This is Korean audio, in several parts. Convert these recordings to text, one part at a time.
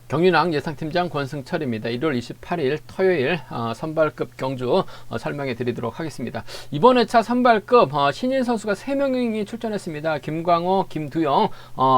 경윤왕 예상팀장 권승철입니다. 1월 28일 토요일 선발급 경주 설명해 드리도록 하겠습니다. 이번 회차 선발급 신인 선수가 3명이 출전했습니다. 김광호, 김두영,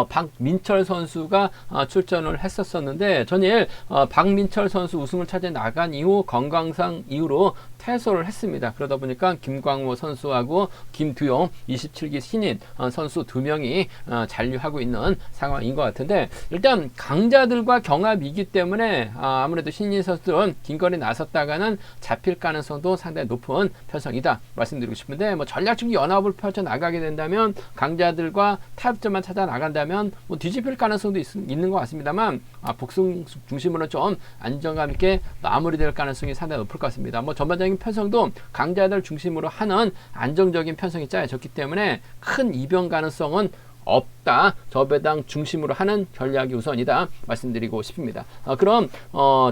박민철 선수가 출전을 했었었는데 전일 박민철 선수 우승을 차지해 나간 이후 건강상 이후로 퇴소를 했습니다. 그러다 보니까 김광호 선수하고 김두영 27기 신인 선수 2명이 잔류하고 있는 상황인 것 같은데, 일단 강자들과 경합이기 때문에 아무래도 신인 선수들은 긴거리 나섰다가는 잡힐 가능성도 상당히 높은 편성이다 말씀드리고 싶은데, 뭐 전략적 연합을 펼쳐 나가게 된다면 강자들과 타협점만 찾아 나간다면 뭐 뒤집힐 가능성도 있는 것 같습니다만, 복승 중심으로 좀 안정감 있게 마무리될 가능성이 상당히 높을 것 같습니다. 뭐 전반적인 편성도 강자들 중심으로 하는 안정적인 편성이 짜여졌기 때문에 큰 이변 가능성은 없다. 저배당 중심으로 하는 전략이 우선이다 말씀드리고 싶습니다. 그럼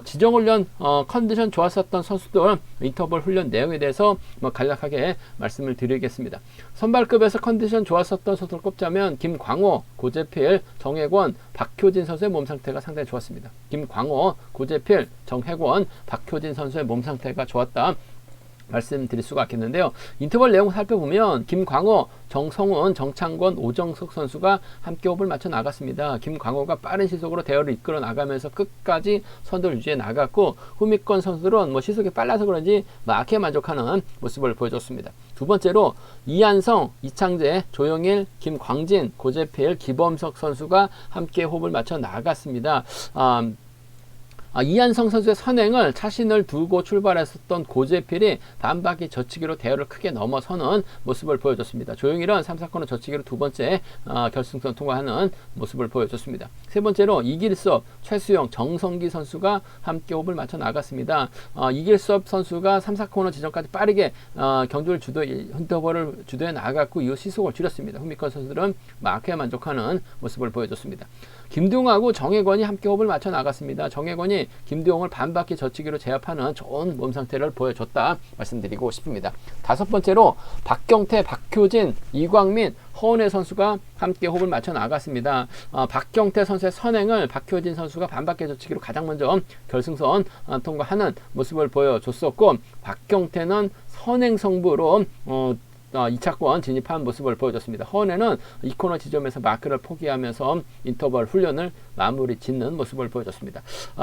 지정훈련 컨디션 좋았었던 선수들 인터벌 훈련 내용에 대해서 간략하게 말씀을 드리겠습니다. 선발급에서 컨디션 좋았었던 선수를 꼽자면 김광호, 고재필, 정혜권, 박효진 선수의 몸 상태가 상당히 좋았습니다. 김광호, 고재필, 정혜권, 박효진 선수의 몸 상태가 좋았다 말씀드릴 수가 있겠는데요. 인터벌 내용 살펴보면 김광호, 정성훈, 정창권, 오정석 선수가 함께 호흡을 맞춰 나갔습니다. 김광호가 빠른 시속으로 대열을 이끌어 나가면서 끝까지 선두를 유지해 나갔고, 후미권 선수들은 뭐 시속이 빨라서 그런지 막에 만족하는 모습을 보여줬습니다. 두 번째로 이한성, 이창재, 조영일, 김광진, 고재필, 기범석 선수가 함께 호흡을 맞춰 나갔습니다. 이한성 선수의 선행을 자신을 두고 출발했었던 고재필이 반바퀴 젖히기로 대열을 크게 넘어서는 모습을 보여줬습니다. 조용일은 3, 4코너 젖히기로 두 번째 결승선 통과하는 모습을 보여줬습니다. 세 번째로 이길섭, 최수영, 정성기 선수가 함께 호흡을 맞춰 나갔습니다. 이길섭 선수가 3, 4코너 지점까지 빠르게 경주를 인터벌을 주도해 나갔고 이후 시속을 줄였습니다. 후미권 선수들은 마크에 만족하는 모습을 보여줬습니다. 김두영하고 정혜권이 함께 호흡을 맞춰 나갔습니다. 정혜권이 김두영을 반바퀴 젖히기로 제압하는 좋은 몸 상태를 보여줬다 말씀드리고 싶습니다. 다섯 번째로 박경태, 박효진, 이광민, 허은혜 선수가 함께 호흡을 맞춰 나갔습니다. 박경태 선수의 선행을 박효진 선수가 반바퀴 젖히기로 가장 먼저 결승선 통과하는 모습을 보여줬었고, 박경태는 선행 성부로 2차권 진입한 모습을 보여줬습니다. 허은혜는 2코너 지점에서 마크를 포기하면서 인터벌 훈련을 마무리 짓는 모습을 보여줬습니다.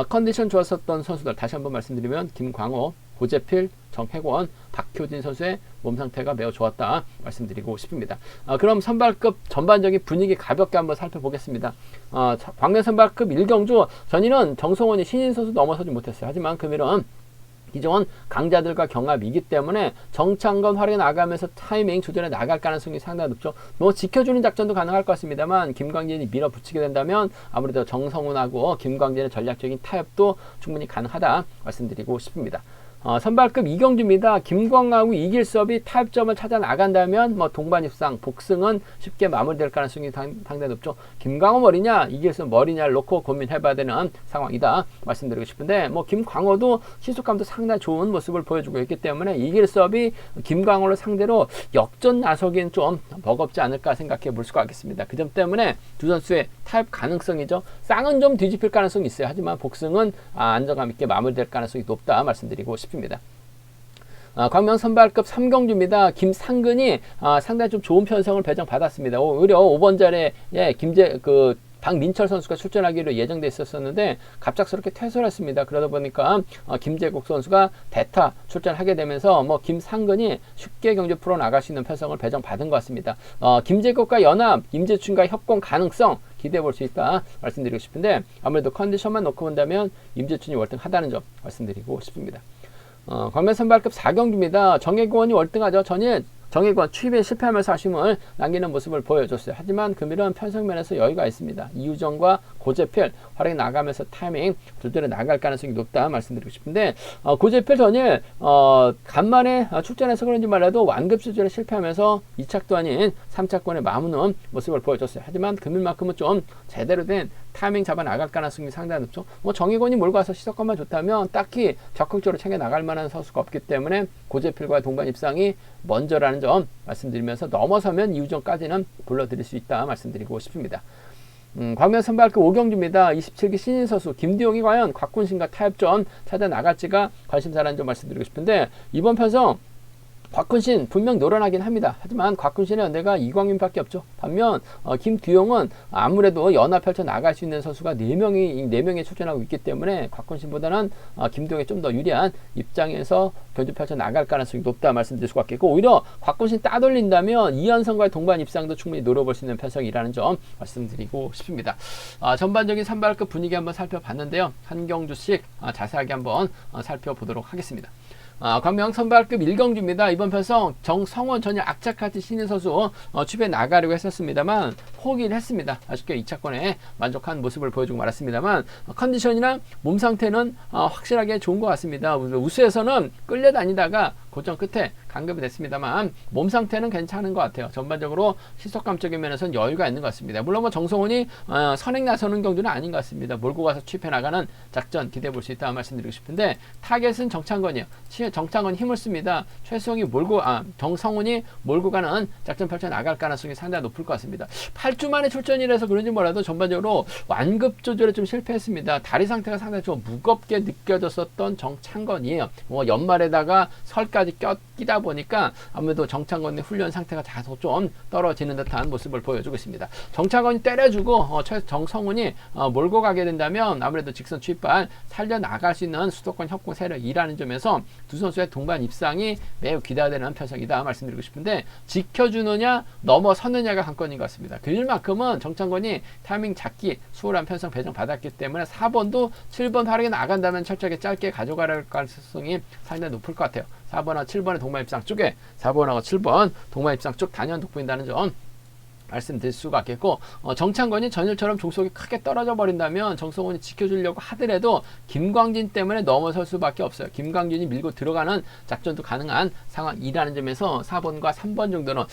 컨디션 좋았었던 선수들 다시 한번 말씀드리면 김광호, 고재필, 정혜권, 박효진 선수의 몸 상태가 매우 좋았다 말씀드리고 싶습니다. 그럼 선발급 전반적인 분위기 가볍게 한번 살펴보겠습니다. 광명 선발급 1경주 전일은 정성원이 신인 선수 넘어서지 못했어요. 하지만 금일은 기존 강자들과 경합이기 때문에 정창건 활약에 나가면서 타이밍 조절해 나갈 가능성이 상당히 높죠. 뭐 지켜주는 작전도 가능할 것 같습니다만, 김광진이 밀어붙이게 된다면 아무래도 정성훈하고 김광진의 전략적인 타협도 충분히 가능하다 말씀드리고 싶습니다. 선발급 2경주입니다. 김광하고 이길섭이 타협점을 찾아 나간다면 뭐 동반 입상, 복승은 쉽게 마무리될 가능성이 상당히 높죠. 김광호 머리냐 이길섭 머리냐를 놓고 고민해봐야 되는 상황이다 말씀드리고 싶은데, 뭐 김광호도 시속감도 상당히 좋은 모습을 보여주고 있기 때문에 이길섭이 김광호를 상대로 역전 나서기엔 좀 버겁지 않을까 생각해 볼 수가 있겠습니다. 그 점 때문에 두 선수의 타협 가능성이죠. 쌍은 좀 뒤집힐 가능성이 있어요. 하지만 복승은 안정감 있게 마무리될 가능성이 높다 말씀드리고 싶습니다. 광명 선발급 3경주입니다. 김상근이 상당히 좀 좋은 편성을 배정받았습니다. 오히려 5번 자리에 박민철 선수가 출전하기로 예정돼 있었는데 갑작스럽게 퇴소를 했습니다. 그러다 보니까 김재국 선수가 대타 출전하게 되면서 뭐 김상근이 쉽게 경주 프로 나갈 수 있는 편성을 배정받은 것 같습니다. 김재국과 연합, 임재춘과 협공 가능성 기대해 볼 수 있다 말씀드리고 싶은데, 아무래도 컨디션만 놓고 본다면 임재춘이 월등하다는 점 말씀드리고 싶습니다. 광명 선발급 4경주입니다. 정혜권이 월등하죠. 전일 정혜권 추입에 실패하면서 아쉬움을 남기는 모습을 보여줬어요. 하지만 금일은 편성면에서 여유가 있습니다. 이유정과 고재필 활약이 나가면서 타이밍 조절해 나갈 가능성이 높다 말씀드리고 싶은데, 고재필 전일 간만에 출전해서 그런지 말라도 완급 조절에 실패하면서 2착도 아닌 3차권에 마무는 모습을 보여줬어요. 하지만 금일만큼은 좀 제대로 된 타이밍 잡아 나갈 가능성이 상당히 높죠. 뭐 정혜권이 몰고 와서 시속감만 좋다면 딱히 적극적으로 챙겨 나갈 만한 선수가 없기 때문에 고재필과의 동반 입상이 먼저라는 점 말씀드리면서, 넘어서면 이유정까지는 불러드릴 수 있다 말씀드리고 싶습니다. 광명 선발급 오경주입니다. 27기 신인 선수 김두용이 과연 곽훈신과 타협점 찾아 나갈지가 관심사라는 점 말씀드리고 싶은데, 이번 편성 곽훈신 분명 노련하긴 합니다. 하지만 곽훈신의 연대가 이광민밖에 없죠. 반면 김두용은 아무래도 연합 펼쳐 나갈 수 있는 선수가 4명이 출전하고 있기 때문에 곽훈신보다는 김두용이 좀 더 유리한 입장에서 견주 펼쳐 나갈 가능성이 높다 말씀드릴 수가 있겠고, 오히려 곽훈신 따돌린다면 이현성과의 동반 입상도 충분히 노려볼 수 있는 편성이라는 점 말씀드리고 싶습니다. 전반적인 선발급 분위기 한번 살펴봤는데요. 한 경주씩 자세하게 한번 살펴보도록 하겠습니다. 광명 선발급 1경주입니다. 이번 편성 정성원 전혀 악착같이 신인 선수 취입해 나가려고 했었습니다만 포기를 했습니다. 아쉽게 2차권에 만족한 모습을 보여주고 말았습니다만, 컨디션이나 몸 상태는 확실하게 좋은 것 같습니다. 우수에서는 끌려다니다가 고점 끝에 강급이 됐습니다만 몸 상태는 괜찮은 것 같아요. 전반적으로 시속감적인 면에서는 여유가 있는 것 같습니다. 물론 정성훈이 선행 나서는 경주는 아닌 것 같습니다. 몰고 가서 취입해 나가는 작전 기대해 볼 수 있다 말씀드리고 싶은데, 타겟은 정창건이에요. 정창건이 힘을 씁니다. 최수영이 정성훈이 몰고 가는 작전 펼쳐 나갈 가능성이 상당히 높을 것 같습니다. 8주 만에 출전이라서 그런지 몰라도 전반적으로 완급 조절에 좀 실패했습니다. 다리 상태가 상당히 좀 무겁게 느껴졌었던 정창건이에요. 연말에다가 설까지 끼다 보니까 아무래도 정창건의 훈련 상태가 다소 좀 떨어지는 듯한 모습을 보여주고 있습니다. 정창건이 때려주고 정성훈이 몰고 가게 된다면 아무래도 직선 취입발 살려나갈 수 있는 수도권 협공 세력이라는 점에서 두 선수의 동반 입상이 매우 기대되는 편성이다 말씀드리고 싶은데, 지켜주느냐 넘어서느냐가 관건인 것 같습니다. 그일만큼은 정창건이 타이밍 잡기 수월한 편성 배정 받았기 때문에 4번도 7번 바르게 나간다면 철저하게 짧게 가져갈 가능성이 상당히 높을 것 같아요. 4번하고 7번의 동반 입상 쪽에 4번하고 7번 동반 입상 쪽 단연 돋보인다는 점 말씀드릴 수가 있겠고, 정창건이 전일처럼 종속이 크게 떨어져 버린다면 정성훈이 지켜주려고 하더라도 김광진 때문에 넘어설 수밖에 없어요. 김광진이 밀고 들어가는 작전도 가능한 상황이라는 점에서 4번과 3번 정도는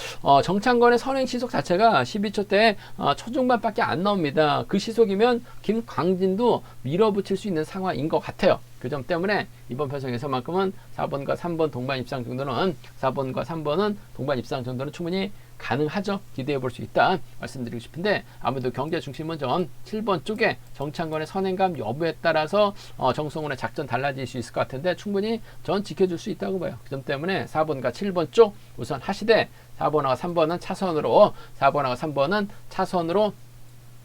정창건의 선행 시속 자체가 12초대 초중반밖에 안 나옵니다. 그 시속이면 김광진도 밀어붙일 수 있는 상황인 것 같아요. 그 점 때문에 이번 편성에서만큼은 4번과 3번 동반 입상 정도는 4번과 3번은 동반 입상 정도는 충분히 가능하죠. 기대해 볼 수 있다 말씀드리고 싶은데, 아무래도 경제 중심은 전 7번 쪽에 정창건의 선행감 여부에 따라서 정성훈의 작전 달라질 수 있을 것 같은데 충분히 전 지켜줄 수 있다고 봐요. 그 점 때문에 4번과 7번 쪽 우선 하시되 4번하고 3번은 차선으로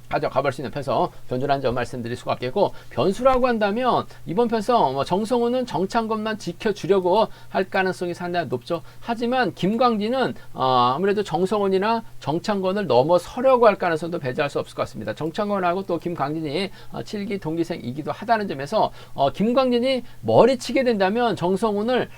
가져가볼 수 있는 편성 변수라는 점 말씀드릴 수가 있겠고, 변수라고 한다면 이번 편성 정성훈은 정창건만 지켜주려고 할 가능성이 상당히 높죠. 하지만 김광진은 아무래도 정성훈이나 정창건을 넘어서려고 할 가능성도 배제할 수 없을 것 같습니다. 정창건하고 또 김광진이 7기 동기생이기도 하다는 점에서 김광진이 머리치게 된다면 정성훈을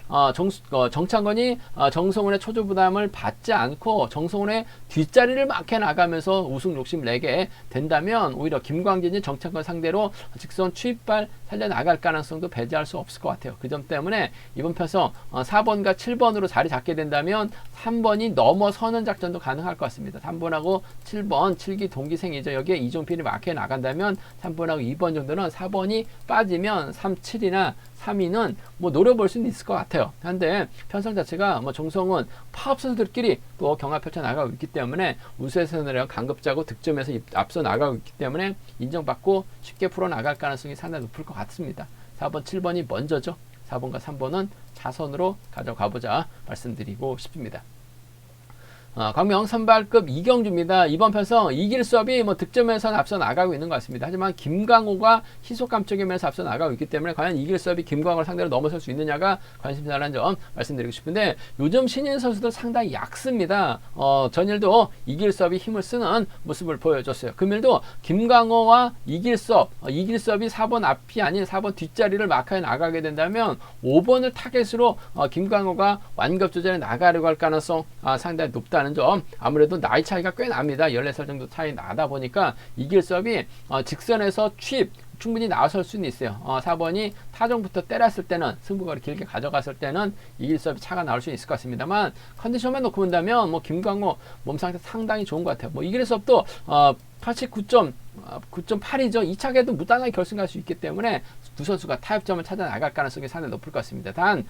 정창건이 정성훈의 초조부담을 받지 않고 정성훈의 뒷자리를 막혀 나가면서 우승 욕심 내게 된다면 오히려 김광진이 정창건 상대로 직선 취입발 살려나갈 가능성도 배제할 수 없을 것 같아요. 그 점 때문에 이번 편성 4번과 7번으로 자리 잡게 된다면 3번이 넘어서는 작전도 가능할 것 같습니다. 3번하고 7번 7기 동기생이죠. 여기에 이종필이 막혀 나간다면 3번하고 2번 정도는 4번이 빠지면 3, 7이나 3위는 노려볼 수는 있을 것 같아요. 그런데 편성 자체가 정성훈 파업 선수들끼리 또 경합 펼쳐 나가고 있기 때문에 우수에서 내려 강급자고 득점에서 앞서 나가고 있기 때문에 인정받고 쉽게 풀어 나갈 가능성이 상당히 높을 것 같습니다. 4번, 7번이 먼저죠. 4번과 3번은 차선으로 가져가보자 말씀드리고 싶습니다. 광명 선발급 이경주입니다. 이번 편성 이길 수업이 득점에서는 앞서 나가고 있는 것 같습니다. 하지만 김강호가 시속감적인 면에서 앞서 나가고 있기 때문에 과연 이길 수업이 김강호를 상대로 넘어설 수 있느냐가 관심사라는 점 말씀드리고 싶은데, 요즘 신인 선수들 상당히 약습니다. 전일도 이길 수업이 힘을 쓰는 모습을 보여줬어요. 금일도 김강호와 이길 수업이 4번 앞이 아닌 4번 뒷자리를 마크해 나가게 된다면 5번을 타겟으로 김강호가 완급 조절에 나가려고 할 가능성 상당히 높다는 점. 아무래도 나이 차이가 꽤 납니다. 14살 정도 차이 나다 보니까 이길 수업이 직선에서 취입 충분히 나설 수는 있어요. 4번이 타종부터 때렸을 때는, 승부거리 길게 가져갔을 때는 이길 수업이 차가 나올 수 있을 것 같습니다만, 컨디션만 놓고 본다면 김강호 몸 상태 상당히 좋은 것 같아요. 이길 수업도 89점 9.8이죠. 2차계도 무난하게 결승 갈 수 있기 때문에 두 선수가 타협점을 찾아 나갈 가능성이 상당히 높을 것 같습니다. 단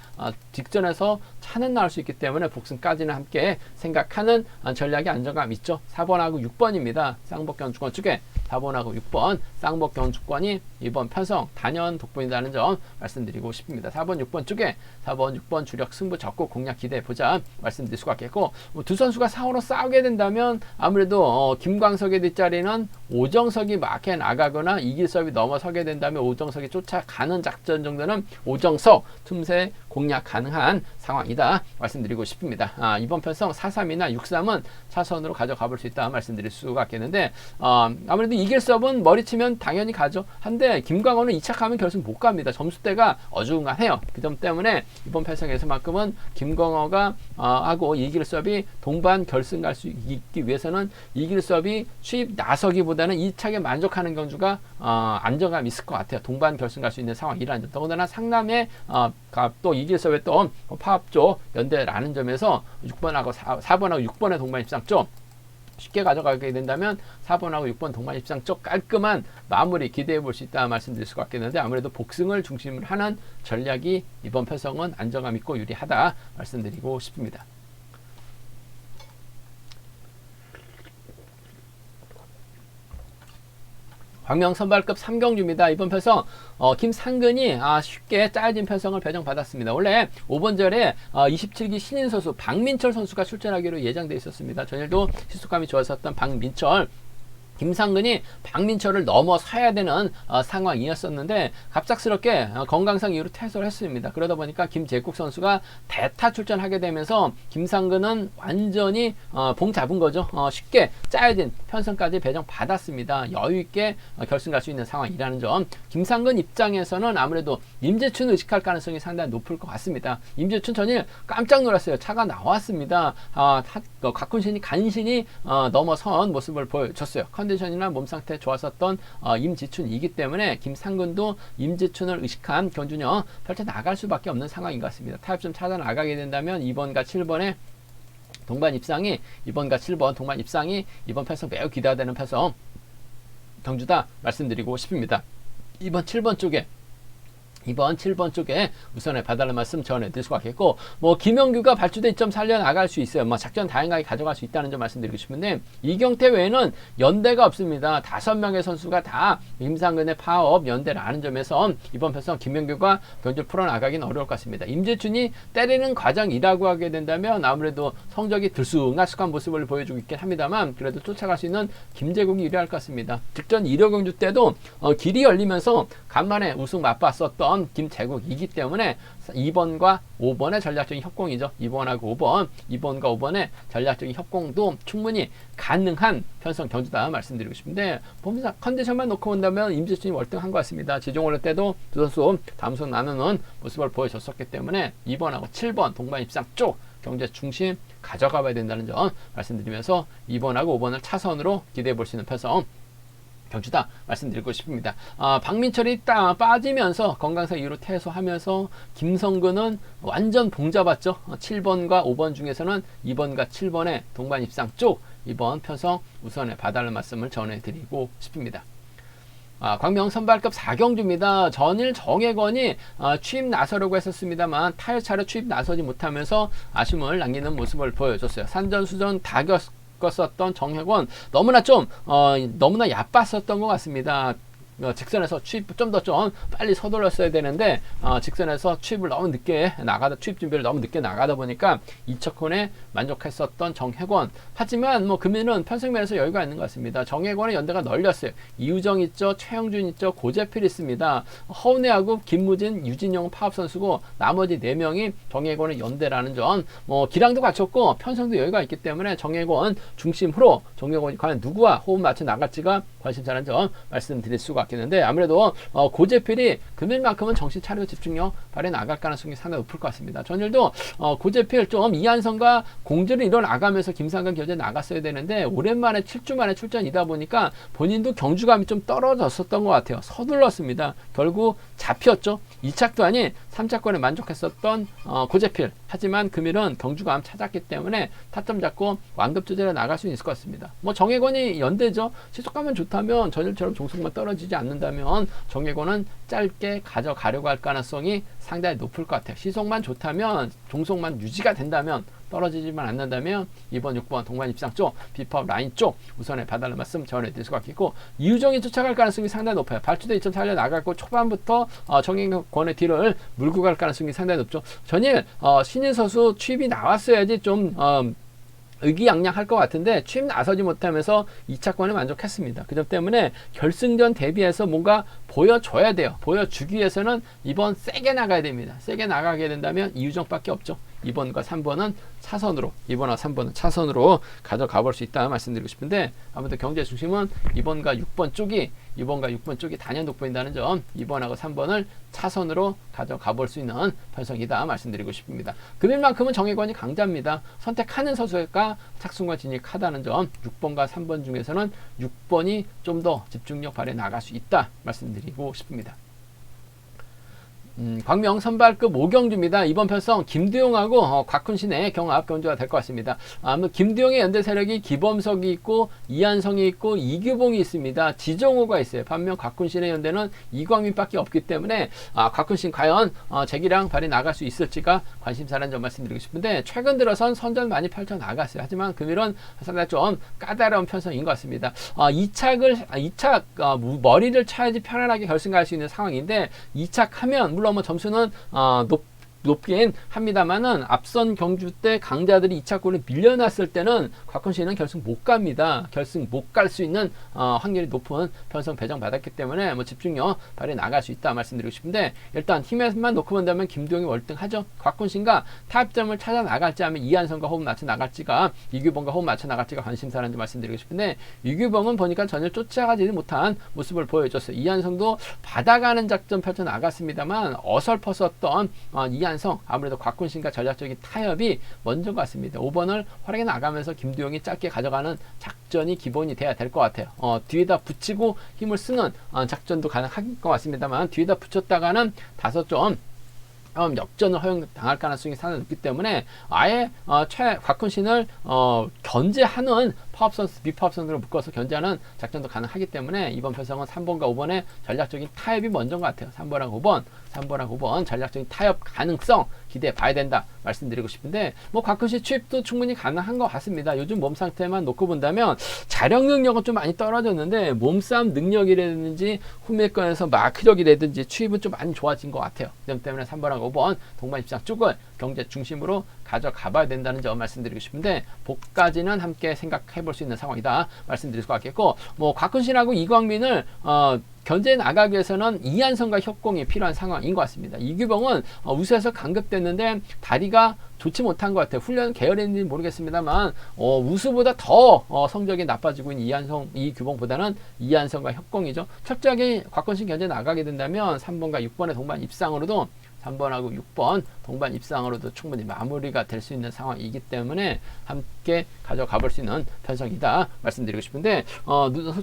직전에서 차는 나올 수 있기 때문에 복승까지는 함께 생각하는 전략이 안정감 있죠. 4번하고 6번입니다. 쌍복경주권 쪽에 4번하고 6번 쌍복경주권이 이번 편성 단연 돋보인다는 점 말씀드리고 싶습니다. 4번 6번 쪽에 4번 6번 주력 승부 적고 공략 기대해보자 말씀드릴 수가 있겠고, 두 선수가 상호로 싸우게 된다면 아무래도 김광석의 뒷자리는 오정석이 막해 나가거나 이길섭이 넘어서게 된다면 오정석이 쫓아가는 작전 정도는 오정석 틈새 공략 가능한 상황이다 말씀드리고 싶습니다. 이번 편성 4-3이나 6-3은 차선으로 가져가 볼 수 있다 말씀드릴 수가 있겠는데, 아무래도 이길섭은 머리치면 당연히 가죠. 한데 김광호는 2차 가면 결승 못 갑니다. 점수대가 어중간해요. 그 점 때문에 이번 편성에서만큼은 김광호가 하고 이길섭이 동반 결승 갈 수 있기 위해서는 이길섭이 수입 나서기보다는 2차에 만족하는 경주가 안정감 있을 것 같아요. 동반 결승 갈 수 있는 상황이라는 점. 더군다나 상남에 또 이길섭의 또 파업조 연대라는 점에서 6번하고 4번하고 6번의 동반 입상 쪽 쉽게 가져가게 된다면 4번하고 6번 동반 입상 쪽 깔끔한 마무리 기대해 볼 수 있다 말씀드릴 수가 있겠는데, 아무래도 복승을 중심으로 하는 전략이 이번 편성은 안정감 있고 유리하다 말씀드리고 싶습니다. 광명 선발급 3경주입니다. 이번 편성 김상근이 쉽게 짜여진 편성을 배정받았습니다. 원래 5번절에 27기 신인 선수 박민철 선수가 출전하기로 예정되어 있었습니다. 전일도 시속감이 좋았었던 박민철, 김상근이 박민철을 넘어서야 되는 상황이었었는데 갑작스럽게 건강상 이유로 퇴소를 했습니다. 그러다 보니까 김재국 선수가 대타 출전하게 되면서 김상근은 완전히 봉 잡은 거죠. 쉽게 짜여진 편성까지 배정받았습니다. 여유있게 결승 갈 수 있는 상황이라는 점. 김상근 입장에서는 아무래도 임재춘 의식할 가능성이 상당히 높을 것 같습니다. 임재춘 전일 깜짝 놀랐어요. 차가 나왔습니다. 곽훈신이 간신히 넘어선 모습을 보여줬어요. 컨디션이나 몸 상태 좋았었던 임지춘이기 때문에 김상근도 임지춘을 의식한 경주력 펼쳐 나갈 수밖에 없는 상황인 것 같습니다. 타협점 찾아 나가게 된다면 2번과 7번의 동반 입상이 이번 편성 매우 기대되는 편성 경주다 말씀드리고 싶습니다. 이번 7번 쪽에 우선에 봐달라는 말씀 전해드릴 수가 있겠고, 김영규가 발주대 2점 살려나갈 수 있어요. 작전 다양하게 가져갈 수 있다는 점 말씀드리고 싶은데, 이경태 외에는 연대가 없습니다. 5명의 선수가 다 김상근의 파업 연대라는 점에서 이번 편성 김영규가 경주를 풀어나가기는 어려울 것 같습니다. 임재춘이 때리는 과정이라고 하게 된다면 아무래도 성적이 들쑥날쑥한 모습을 보여주고 있긴 합니다만, 그래도 쫓아갈 수 있는 김재국이 유리할 것 같습니다. 직전 1호 경주 때도 길이 열리면서 간만에 우승 맛봤었던 김재국이기 때문에 2번과 5번의 전략적인 협공이죠. 2번하고 5번, 2번과 5번의 전략적인 협공도 충분히 가능한 편성 경주다 말씀드리고 싶은데, 보면서 컨디션만 놓고 본다면 임재춘이 월등한 것 같습니다. 지종올레 때도 두 선수 담소 나누는 모습을 보여줬었기 때문에 2번하고 7번 동반 입상 쪽 경제 중심 가져가 봐야 된다는 점 말씀드리면서 2번하고 5번을 차선으로 기대해 볼 수 있는 편성 경주다 말씀드리고 싶습니다. 박민철이 빠지면서 건강상 이유로 퇴소하면서 김성근은 완전 봉 잡았죠. 7번과 5번 중에서는 2번과 7번의 동반 입상 쪽 이번 편성 우선에 봐달라는 말씀을 전해드리고 싶습니다. 광명 선발급 4경주입니다. 전일 정혜건이 취입 나서려고 했었습니다만 타이어차로 취입 나서지 못하면서 아쉬움을 남기는 모습을 보여줬어요. 산전수전 다 겪었었던 정혜건 너무나 너무나 얕봤었던 것 같습니다. 직선에서 취입 좀 빨리 서둘렀어야 되는데 직선에서 취입을 너무 늦게 취입 준비를 너무 늦게 나가다 보니까 2척혼에 만족했었던 정혜권. 하지만 금일은 편성면에서 여유가 있는 것 같습니다. 정혜권의 연대가 널렸어요. 이우정 있죠, 최영준 있죠, 고재필 있습니다. 허운해하고 김무진, 유진용 파업 선수고 나머지 4명이 정혜권의 연대라는 점. 기량도 갖췄고 편성도 여유가 있기 때문에 정혜권 중심으로 정혜권이 과연 누구와 호흡 맞춰 나갈지가 관심사라는 점 말씀드릴 수가 있겠는데, 아무래도 고재필이 금일만큼은 정신 차리고 집중력 발휘 나갈 가능성이 상당히 높을 것 같습니다. 전일도 고재필 이한성과 공제를 일어나가면서 김상근 견제 나갔어야 되는데 오랜만에 7주 만에 출전이다 보니까 본인도 경주감이 좀 떨어졌었던 것 같아요. 서둘렀습니다. 결국 잡혔죠. 2착도 아닌 3착권에 만족했었던 고재필. 하지만 금일은 경주감 찾았기 때문에 타점 잡고 완급 조절에 나갈 수 있을 것 같습니다. 정혜권이 연대죠. 시속감은 좋다. 못하면 전일처럼 종속만 떨어지지 않는다면 정예권은 짧게 가져가려고 할 가능성이 상당히 높을 것 같아요. 시속만 좋다면 종속만 유지가 된다면 떨어지지만 않는다면 이번 6번 동반 입상 쪽 비법 라인 쪽 우선에 봐달라는 말씀 전해드릴 수가 있고 이유정이 쫓아갈 가능성이 상당히 높아요. 발주대 2.4려 나갔고 초반부터 정예권의 뒤를 물고 갈 가능성이 상당히 높죠. 전일 신인 선수 취입이 나왔어야지 좀 의기양양할 것 같은데 취입 나서지 못하면서 2차권에 만족했습니다. 그 점 때문에 결승전 대비해서 뭔가 보여줘야 돼요. 보여주기 위해서는 이번 세게 나가야 됩니다. 세게 나가게 된다면 이유정밖에 없죠. 2번과 3번은 차선으로 2번과 3번은 차선으로 가져가 볼 수 있다 말씀드리고 싶은데 아무튼 경제 중심은 2번과 6번 쪽이 단연 돋보인다는 점 2번하고 3번을 차선으로 가져가 볼 수 있는 편성이다 말씀드리고 싶습니다. 금일만큼은 정예권이 강자입니다. 선택하는 선수가 착순과 진입하다는 점 6번과 3번 중에서는 6번이 좀 더 집중력 발휘해 나갈 수 있다 말씀드리고 싶습니다. 광명 선발급 5경주입니다. 이번 편성 김두용하고 곽훈신의 경합 경주가 될 것 같습니다. 김두용의 연대 세력이 기범석이 있고 이한성이 있고 이규봉이 있습니다. 지정호가 있어요. 반면 곽훈신의 연대는 이광민밖에 없기 때문에 곽훈신 과연 재기량 발휘 나갈 수 있을지가 관심사라는 점 말씀드리고 싶은데 최근 들어선 선전 많이 펼쳐 나갔어요. 하지만 금일은 상당히 좀 까다로운 편성인 것 같습니다. 2착 머리를 차야지 편안하게 결승 갈 수 있는 상황인데 2착하면 물론 뭐 점수는 높긴 합니다만은 앞선 경주 때 강자들이 2차골을 밀려났을 때는 곽훈신은 결승 못 갑니다. 결승 못 갈 수 있는 확률이 높은 편성 배정 받았기 때문에 뭐 집중력 발휘 나갈 수 있다 말씀드리고 싶은데 일단 힘에만 놓고 본다면 김두용이 월등하죠. 곽훈신과 타협점을 찾아 나갈지 하면 이한성과 호흡 맞춰 나갈지가 이규봉과 호흡 맞춰 나갈지가 관심사라는 점 말씀드리고 싶은데 이규봉은 보니까 전혀 쫓아가지 못한 모습을 보여줬어요. 이한성도 받아가는 작전 펼쳐 나갔습니다만 어설펐었던 이한성 아무래도 곽훈신과 전략적인 타협이 먼저 같습니다. 5번을 활약해 나가면서 김두용이 짧게 가져가는 작전이 기본이 돼야 될 것 같아요. 뒤에다 붙이고 힘을 쓰는 작전도 가능할 것 같습니다만 뒤에다 붙였다가는 다소 좀 역전을 허용당할 가능성이 상당히 높기 때문에 아예 곽훈신을 견제하는 파업 선수, 비파업 선수로 묶어서 견제하는 작전도 가능하기 때문에 이번 편성은 3번과 5번의 전략적인 타협이 먼저인 것 같아요. 3번하고 5번 전략적인 타협 가능성 기대해 봐야 된다 말씀드리고 싶은데 뭐 곽훈신 취입도 충분히 가능한 것 같습니다. 요즘 몸 상태만 놓고 본다면 자력 능력은 좀 많이 떨어졌는데 몸싸움 능력이라든지 후밀권에서 마크력이라든지 취입은 좀 많이 좋아진 것 같아요. 그 점 때문에 3번하고 5번 동반 입상 쪽을 경제 중심으로 가져가 봐야 된다는 점 말씀드리고 싶은데 복까지는 함께 생각해 볼 수 있는 상황이다 말씀드릴 수 같겠고 뭐 곽훈신하고 이광민을 견제해 나가기 위해서는 이한성과 협공이 필요한 상황인 것 같습니다. 이규봉은 우수해서 강급됐는데 다리가 좋지 못한 것 같아요. 훈련 계열인지 모르겠습니다만 우수보다 더 성적이 나빠지고 있는 이규봉보다는 이한성과 협공이죠. 철저하게 곽훈신 견제 나가게 된다면 3번과 6번의 동반 입상으로도 3번하고 6번 동반 입상으로도 충분히 마무리가 될 수 있는 상황이기 때문에 함께 가져가 볼 수 있는 편성이다 말씀드리고 싶은데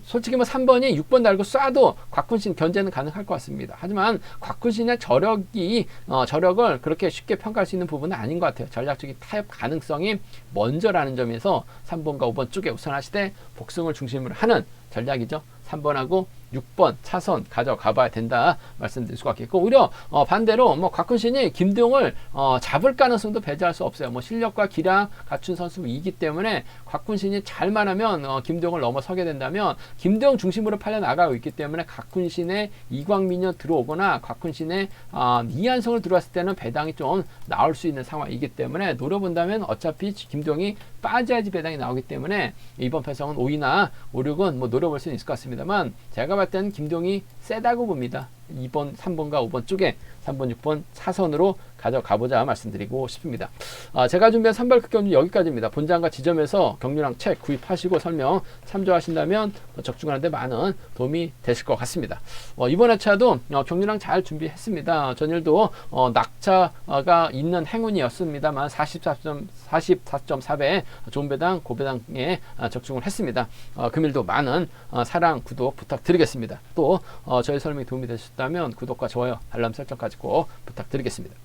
솔직히 뭐 3번이 6번 달고 쏴도 곽훈신 견제는 가능할 것 같습니다. 하지만 곽훈신의 저력을 그렇게 쉽게 평가할 수 있는 부분은 아닌 것 같아요. 전략적인 타협 가능성이 먼저라는 점에서 3번과 5번 쪽에 우선하시되 복승을 중심으로 하는 전략이죠. 3번하고 6번 차선 가져가 봐야 된다 말씀드릴 수가 있겠고 오히려 반대로 뭐 곽훈신이 김두용을 잡을 가능성도 배제할 수 없어요. 뭐 실력과 기량 갖춘 선수이기 때문에 곽훈신이 잘만 하면 김두용을 넘어서게 된다면 김두용 중심으로 팔려 나가고 있기 때문에 곽훈신의 이광민이 들어오거나 곽훈신의 이한성을 들어왔을 때는 배당이 좀 나올 수 있는 상황이기 때문에 노려본다면 어차피 김두용이 빠져야지 배당이 나오기 때문에 이번 편성은 5위나 5, 6은 뭐 노려볼 수는 있을 것 같습니다만 제가 봤을 때는 김두용이 세다고 봅니다. 2번, 3번과 5번 쪽에 3번, 6번 차선으로 가져가보자 말씀드리고 싶습니다. 제가 준비한 선발급 경주 여기까지입니다. 본장과 지점에서 경륜랑 책 구입하시고 설명 참조하신다면 적중하는 데 많은 도움이 되실 것 같습니다. 이번 회차도 경륜랑 잘 준비했습니다. 전일도 낙차가 있는 행운이었습니다만 44.4배 좋은 배당, 고배당에 적중을 했습니다. 금일도 많은 사랑, 구독 부탁드리겠습니다. 또 저희 설명이 도움이 되셨다면 구독과 좋아요, 알람 설정까지 꼭 부탁드리겠습니다.